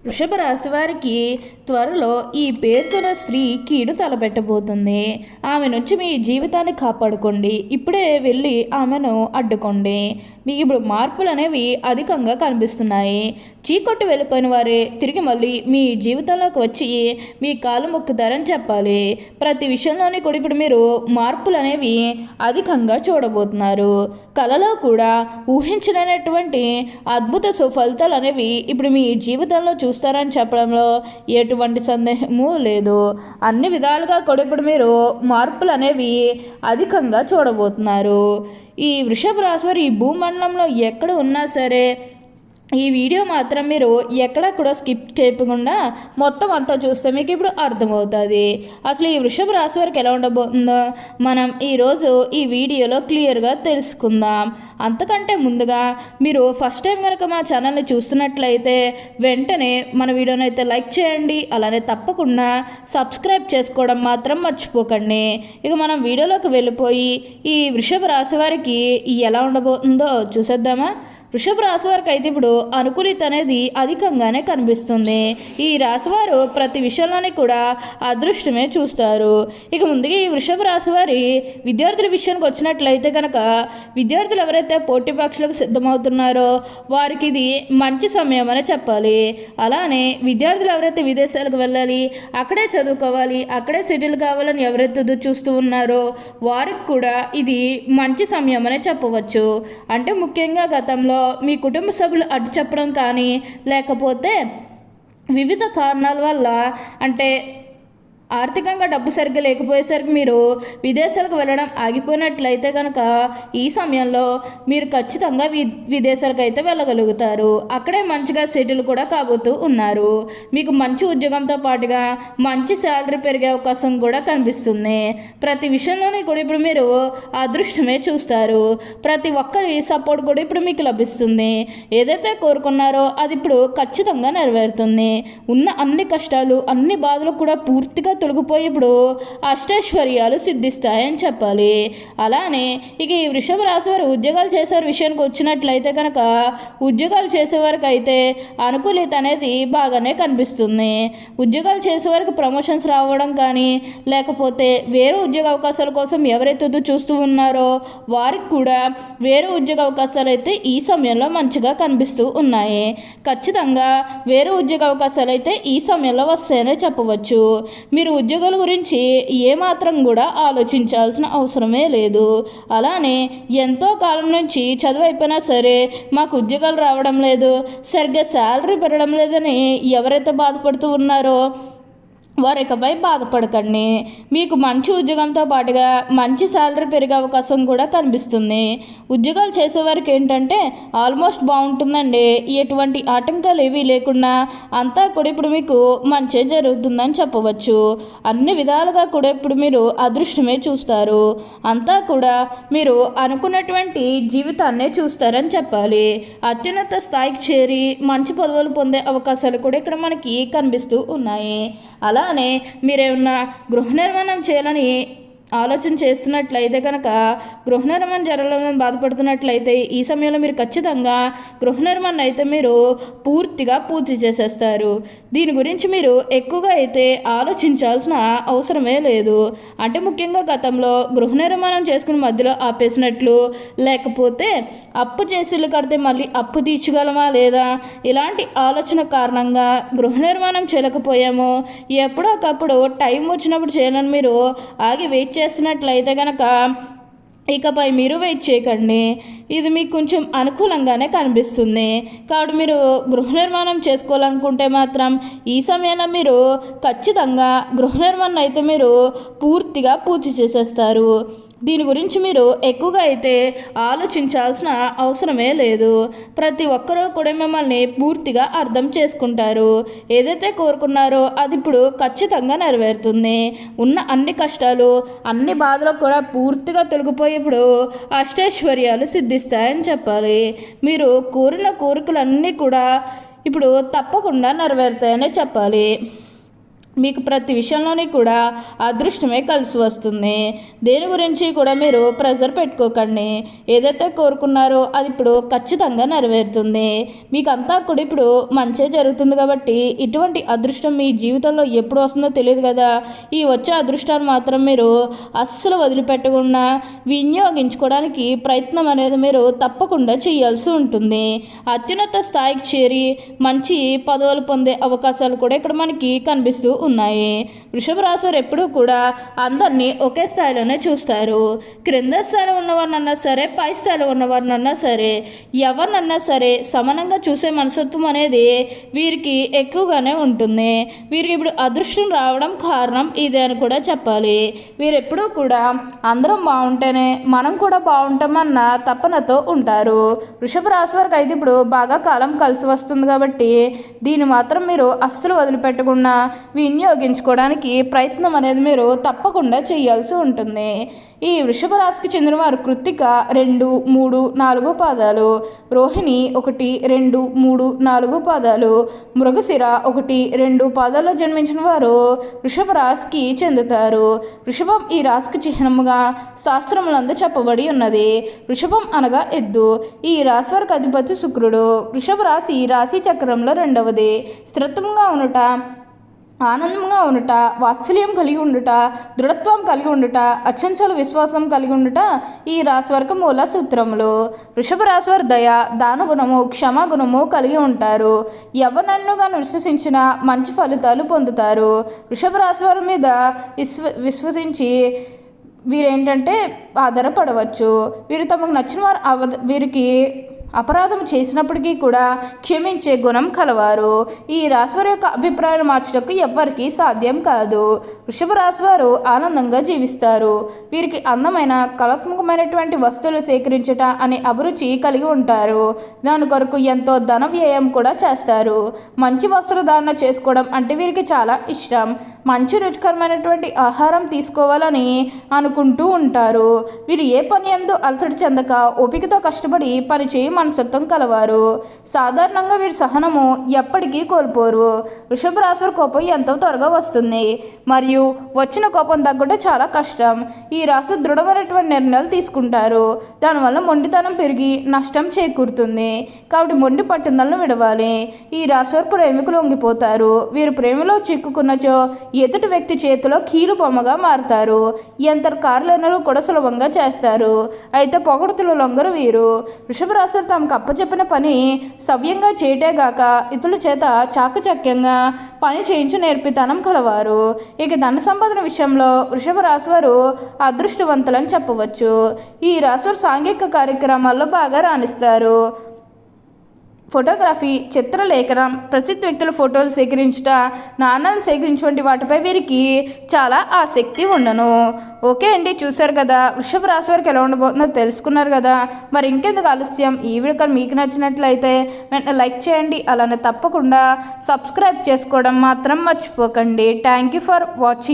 వృషభ రాశి వారికి త్వరలో ఈ పేరుతున్న స్త్రీ కీడు తలపెట్టబోతుంది. ఆమె నుంచి మీ జీవితాన్ని కాపాడుకోండి. ఇప్పుడే వెళ్ళి ఆమెను అడ్డుకోండి. మీకు ఇప్పుడు మార్పులు అనేవి అధికంగా కనిపిస్తున్నాయి. చీకొట్టి వెళ్ళిపోయిన వారే తిరిగి మళ్ళీ మీ జీవితంలోకి వచ్చి మీ కాలు మొక్కుతారని చెప్పాలి. ప్రతి విషయంలోని కూడా ఇప్పుడు మీరు మార్పులు అనేవి అధికంగా చూడబోతున్నారు. కలలో కూడా ఊహించలేనటువంటి అద్భుత సుఫలితాలు అనేవి ఇప్పుడు మీ జీవితంలో చూస్తారని చెప్పడంలో ఎటువంటి సందేహము లేదు. అన్ని విధాలుగా కూడా ఇప్పుడు మీరు మార్పులు అనేవి అధికంగా చూడబోతున్నారు. ఈ వృషభ రాశి వారు ఈ భూమండలంలో ఎక్కడ ఉన్నా సరే ఈ వీడియో మాత్రం మీరు ఎక్కడ కూడా స్కిప్ చేయకుండా మొత్తం అంతా చూస్తే మీకు ఇప్పుడు అర్థమవుతుంది. అసలు ఈ వృషభ రాశి వారికి ఎలా ఉండబోతుందో మనం ఈరోజు ఈ వీడియోలో క్లియర్గా తెలుసుకుందాం. అంతకంటే ముందుగా మీరు ఫస్ట్ టైం కనుక మా ఛానల్ని చూస్తున్నట్లయితే వెంటనే మన వీడియోని అయితే లైక్ చేయండి. అలానే తప్పకుండా సబ్స్క్రైబ్ చేసుకోవడం మాత్రం మర్చిపోకండి. ఇక మనం వీడియోలోకి వెళ్ళిపోయి ఈ వృషభ రాశి వారికి ఎలా ఉండబోతుందో చూసేద్దామా. వృషభ రాశి వారికి అయితే ఇప్పుడు అనుకూలిత అనేది అధికంగానే కనిపిస్తుంది. ఈ రాశివారు ప్రతి విషయంలోనే కూడా అదృష్టమే చూస్తారు. ఇక ముందుగా ఈ వృషభ రాశి వారి విద్యార్థుల విషయానికి వచ్చినట్లయితే కనుక విద్యార్థులు ఎవరైతే పోటీ పరీక్షలకు సిద్ధమవుతున్నారో వారికి ఇది మంచి సమయం అని చెప్పాలి. అలానే విద్యార్థులు ఎవరైతే విదేశాలకు వెళ్ళాలి, అక్కడే చదువుకోవాలి, అక్కడే సెటిల్ కావాలని ఎవరైతే చూస్తూ ఉన్నారో వారికి కూడా ఇది మంచి సమయం అనే చెప్పవచ్చు. అంటే ముఖ్యంగా గతంలో మీ కుటుంబ సభ్యులు అడ్డు చెప్పడం కానీ లేకపోతే వివిధ కారణాల వల్ల అంటే ఆర్థికంగా డబ్బు సరిగ్గా లేకపోయేసరికి మీరు విదేశాలకు వెళ్ళడం ఆగిపోయినట్లయితే కనుక ఈ సమయంలో మీరు ఖచ్చితంగా విదేశాలకు అయితే వెళ్ళగలుగుతారు. అక్కడే మంచిగా సెటిల్ కూడా కాబోతూ ఉన్నారు. మీకు మంచి ఉద్యోగంతో పాటుగా మంచి శాలరీ పెరిగే అవకాశం కూడా కనిపిస్తుంది. ప్రతి విషయంలోనే కూడా ఇప్పుడు మీరు అదృష్టమే చూస్తారు. ప్రతి ఒక్కరి సపోర్ట్ కూడా ఇప్పుడు మీకు లభిస్తుంది. ఏదైతే కోరుకున్నారో అది ఇప్పుడు ఖచ్చితంగా నెరవేరుతుంది. ఉన్న అన్ని కష్టాలు అన్ని బాధలు కూడా పూర్తిగా తొలగిపోయి ఇప్పుడు అష్టైశ్వర్యాలు సిద్ధిస్తాయని చెప్పాలి. అలానే ఇక ఈ వృషభ రాశి వారు ఉద్యోగాలు చేసేవారి విషయానికి వచ్చినట్లయితే కనుక ఉద్యోగాలు చేసేవారికి అయితే అనుకూలిత అనేది బాగానే కనిపిస్తుంది. ఉద్యోగాలు చేసేవారికి ప్రమోషన్స్ రావడం కానీ లేకపోతే వేరే ఉద్యోగ అవకాశాల కోసం ఎవరైతే చూస్తూ ఉన్నారో వారికి కూడా వేరే ఉద్యోగ అవకాశాలు అయితే ఈ సమయంలో మంచిగా కనిపిస్తూ ఉన్నాయి. ఖచ్చితంగా వేరే ఉద్యోగ అవకాశాలు అయితే ఈ సమయంలో వస్తాయనే చెప్పవచ్చు. మీరు ఉద్యోగాల గురించి ఏమాత్రం కూడా ఆలోచించాల్సిన అవసరమే లేదు. అలానే ఎంతో కాలం నుంచి చదువు అయిపోయినా సరే మాకు ఉద్యోగాలు రావడం లేదు, సరిగ్గా శాలరీ పెరగడం లేదని ఎవరైతే బాధపడుతూ ఉన్నారో వారికపై బాధపడకండి. మీకు మంచి ఉద్యోగంతో పాటుగా మంచి శాలరీ పెరిగే అవకాశం కూడా కనిపిస్తుంది. ఉద్యోగాలు చేసేవారికి ఏంటంటే ఆల్మోస్ట్ బాగుంటుందండి. ఎటువంటి ఆటంకాలు ఏవీ లేకుండా అంతా కూడా ఇప్పుడు మీకు మంచి జరుగుతుందని చెప్పవచ్చు. అన్ని విధాలుగా కూడా ఇప్పుడు మీరు అదృష్టమే చూస్తారు. అంతా కూడా మీరు అనుకున్నటువంటి జీవితాన్నే చూస్తారని చెప్పాలి. అత్యున్నత స్థాయికి చేరి మంచి పదవులు పొందే అవకాశాలు కూడా ఇక్కడ మనకి కనిపిస్తూ ఉన్నాయి. అలానే మీరేమన్నా గృహ నిర్మాణం చేయాలని ఆలోచన చేస్తున్నట్లయితే కనుక గృహ నిర్మాణం జరగాలని బాధపడుతున్నట్లయితే ఈ సమయంలో మీరు ఖచ్చితంగా గృహ నిర్మాణం అయితే మీరు పూర్తిగా పూర్తి చేసేస్తారు. దీని గురించి మీరు ఎక్కువగా అయితే ఆలోచించాల్సిన అవసరమే లేదు. అంటే ముఖ్యంగా గతంలో గృహ నిర్మాణం చేసుకుని మధ్యలో ఆపేసినట్లు లేకపోతే అప్పు చేసి ఇల్లు కడితే మళ్ళీ అప్పు తీర్చగలమా లేదా ఇలాంటి ఆలోచన కారణంగా గృహ నిర్మాణం చేయలేకపోయాము. ఎప్పుడో ఒకప్పుడు టైం వచ్చినప్పుడు చేయాలని మీరు ఆగి వెయిట్ చేసినట్లయితే కనుక ఇకపై మీరు వెయిట్ చేయకండి. ఇది మీకు కొంచెం అనుకూలంగానే కనిపిస్తుంది. కాబట్టి మీరు గృహ నిర్మాణం చేసుకోవాలనుకుంటే మాత్రం ఈ సమయంలో మీరు ఖచ్చితంగా గృహ నిర్మాణం అయితే మీరు పూర్తిగా పూర్తి చేసేస్తారు. దీని గురించి మీరు ఎక్కువగా అయితే ఆలోచించాల్సిన అవసరమే లేదు. ప్రతి ఒక్కరూ కూడా మిమ్మల్ని పూర్తిగా అర్థం చేసుకుంటారు. ఏదైతే కోరుకున్నారో అది ఇప్పుడు ఖచ్చితంగా నెరవేరుతుంది. ఉన్న అన్ని కష్టాలు అన్ని బాధలు కూడా పూర్తిగా తొలగిపోయి ఇప్పుడు అష్టైశ్వర్యాలు సిద్ధిస్తాయని చెప్పాలి. మీరు కోరిన కోరికలన్నీ కూడా ఇప్పుడు తప్పకుండా నెరవేరుతాయని చెప్పాలి. మీకు ప్రతి విషయంలోని కూడా అదృష్టమే కలిసి వస్తుంది. దేని గురించి కూడా మీరు ప్రెజర్ పెట్టుకోకండి. ఏదైతే కోరుకున్నారో అది ఇప్పుడు ఖచ్చితంగా నెరవేరుతుంది. మీకు అంతా కూడా ఇప్పుడు మంచే జరుగుతుంది కాబట్టి ఇటువంటి అదృష్టం మీ జీవితంలో ఎప్పుడు వస్తుందో తెలియదు కదా. ఈ వచ్చే అదృష్టాన్ని మాత్రం మీరు అస్సలు వదిలిపెట్టకుండా వినియోగించుకోవడానికి ప్రయత్నం అనేది మీరు తప్పకుండా చేయాల్సి ఉంటుంది. అత్యున్నత స్థాయికి చేరి మంచి పదవులు పొందే అవకాశాలు కూడా ఇక్కడ మనకి కనిపిస్తూ ఉన్నాయి. వృషభ రాశి వారు ఎప్పుడూ కూడా అందరినీ ఒకే స్థాయిలోనే చూస్తారు. క్రింద స్థాయిలో ఉన్నవారినన్నా సరే, పై స్థాయిలో ఉన్నవారినన్నా సరే, ఎవరినన్నా సరే సమానంగా చూసే మనస్తత్వం అనేది వీరికి ఎక్కువగానే ఉంటుంది. వీరికి ఇప్పుడు అదృష్టం రావడం కారణం ఇదే అని కూడా చెప్పాలి. వీరెప్పుడూ కూడా అందరం బాగుంటేనే మనం కూడా బాగుంటామన్న తపనతో ఉంటారు. వృషభ రాశి వారికి అయితే ఇప్పుడు బాగా కాలం కలిసి వస్తుంది కాబట్టి దీన్ని మాత్రం మీరు అస్సలు వదిలిపెట్టకుండా వినియోగించుకోవడానికి ప్రయత్నం అనేది మీరు తప్పకుండా చేయాల్సి ఉంటుంది. ఈ వృషభ రాశికి చెందిన వారు కృత్తిక 2, 3, 4 పాదాలు, రోహిణి 1, 2, 3, 4 పాదాలు, మృగశిర 1, 2 పాదాల్లో జన్మించిన వారు వృషభ రాశికి చెందుతారు. వృషభం ఈ రాశికి చిహ్నముగా శాస్త్రములందు చెప్పబడి ఉన్నది. వృషభం అనగా ఎద్దు. ఈ రాశి వారికి అధిపతి శుక్రుడు. వృషభ రాశి రాశి చక్రంలో 2వది. స్థిరత్వంగా ఉండుట, ఆనందంగా ఉండుట, వాత్సల్యం కలిగి ఉండుట, దృఢత్వం కలిగి ఉండుట, అచంచల విశ్వాసం కలిగి ఉండుట ఈ రాశి వారికి మూల సూత్రములు. వృషభ రాశి వారి దయ, దానగుణము, క్షమాగుణము కలిగి ఉంటారు. ఎవరినన్నుగా విశ్వసించిన మంచి ఫలితాలు పొందుతారు. వృషభ రాశి వారి మీద విశ్వసించి వీరేంటంటే ఆధారపడవచ్చు. వీరు తమకు నచ్చిన వారు వీరికి అపరాధం చేసినప్పటికీ కూడా క్షమించే గుణం కలవారు. ఈ రాశివారి యొక్క అభిప్రాయాలు మార్చడానికి ఎవ్వరికీ సాధ్యం కాదు. వృషభ రాశివారు ఆనందంగా జీవిస్తారు. వీరికి అందమైన కళాత్మకమైనటువంటి వస్తువులు సేకరించుట అనే అభిరుచి కలిగి ఉంటారు. దాని కొరకు ఎంతో ధన వ్యయం కూడా చేస్తారు. మంచి వస్త్రధారణ చేసుకోవడం అంటే వీరికి చాలా ఇష్టం. మంచి రుచికరమైనటువంటి ఆహారం తీసుకోవాలని అనుకుంటూ ఉంటారు. వీరు ఏ పని యందు అలసట చెందక ఓపికతో కష్టపడి పని చేయ మనస్తత్వం కలవారు. సాధారణంగా వీరి సహనము ఎప్పటికీ కోల్పోరు. వృషభ రాశి వారి కోపం ఎంతో త్వరగా వస్తుంది మరియు వచ్చిన కోపం తగ్గడం చాలా కష్టం. ఈ రాశి దృఢమైనటువంటి నిర్ణయాలు తీసుకుంటారు. దానివల్ల మొండితనం పెరిగి నష్టం చేకూరుతుంది. కాబట్టి మొండి పట్టుదలను విడవాలి. ఈ రాశి వారు ప్రేమికులు లొంగిపోతారు. వీరు ప్రేమలో చిక్కుకున్నచో ఎదుటి వ్యక్తి చేతిలో కీలు బొమ్మగా మారుతారు. ఎంత కార్లైనరు కూడా సులభంగా చేస్తారు. అయితే పొగడుతులు లొంగరు వీరు. వృషభ రాశి తమకు అప్పచెప్పిన పని సవ్యంగా చేయటేగాక ఇతరుల చేత చాకచక్యంగా పని చేయించి నేర్పితనం కలవారు. ఇక ధన సంపాదన విషయంలో వృషభ రాశి వారు అదృష్టవంతులని చెప్పవచ్చు. ఈ రాశి వారు సాంఘిక కార్యక్రమాల్లో బాగా రాణిస్తారు. ఫోటోగ్రఫీ, చిత్రలేఖనం, ప్రసిద్ధ వ్యక్తుల ఫోటోలు సేకరించుట, నాణాలు సేకరించువంటి వాటిపై వీరికి చాలా ఆసక్తి ఉండను. ఓకే అండి, చూసారు కదా వృషభ రాశి వారికి ఎలా ఉండబోతుందో తెలుసుకున్నారు కదా. మరి ఇంకెందుకు ఆలస్యం, ఈ వీడియో కానీ మీకు నచ్చినట్లయితే వెంటనే లైక్ చేయండి. అలానే తప్పకుండా సబ్స్క్రైబ్ చేసుకోవడం మాత్రం మర్చిపోకండి. Thank you for watching.